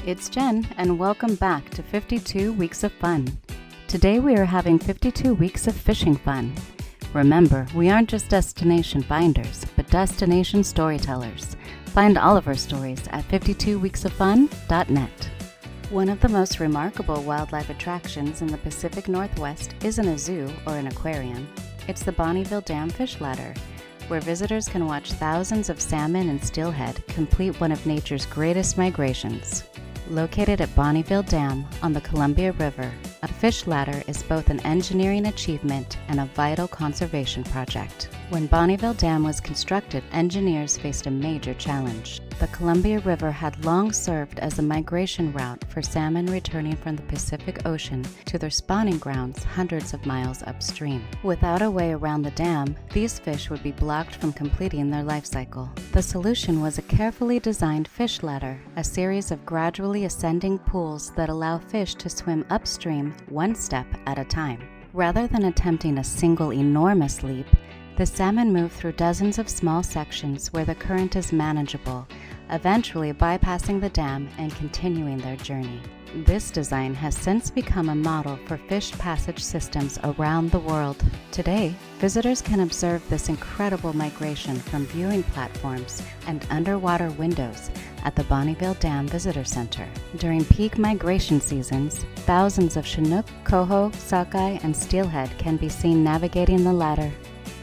it's Jen, and welcome back to 52 Weeks of Fun. Today we are having 52 weeks of fishing fun. Remember, we aren't just destination finders, but destination storytellers. Find all of our stories at 52weeksoffun.net. One of the most remarkable wildlife attractions in the Pacific Northwest isn't a zoo or an aquarium. It's the Bonneville Dam Fish Ladder, where visitors can watch thousands of salmon and steelhead complete one of nature's greatest migrations. Located at Bonneville Dam on the Columbia River, a fish ladder is both an engineering achievement and a vital conservation project. When Bonneville Dam was constructed, engineers faced a major challenge. The Columbia River had long served as a migration route for salmon returning from the Pacific Ocean to their spawning grounds hundreds of miles upstream. Without a way around the dam, these fish would be blocked from completing their life cycle. The solution was a carefully designed fish ladder, a series of gradually ascending pools that allow fish to swim upstream one step at a time. Rather than attempting a single enormous leap, the salmon move through dozens of small sections where the current is manageable, eventually bypassing the dam and continuing their journey. This design has since become a model for fish passage systems around the world. Today, visitors can observe this incredible migration from viewing platforms and underwater windows at the Bonneville Dam Visitor Center. During peak migration seasons, thousands of Chinook, coho, sockeye, and steelhead can be seen navigating the ladder.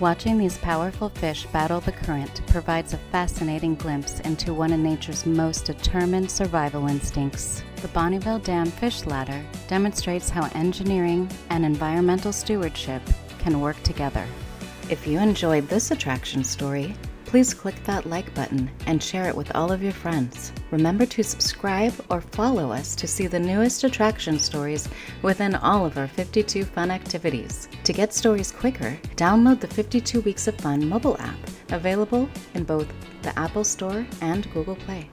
Watching these powerful fish battle the current provides a fascinating glimpse into one of nature's most determined survival instincts. The Bonneville Dam Fish Ladder demonstrates how engineering and environmental stewardship can work together. If you enjoyed this attraction story, please click that like button and share it with all of your friends. Remember to subscribe or follow us to see the newest attraction stories within all of our 52 fun activities. To get stories quicker, download the 52 Weeks of Fun mobile app, available in both the Apple Store and Google Play.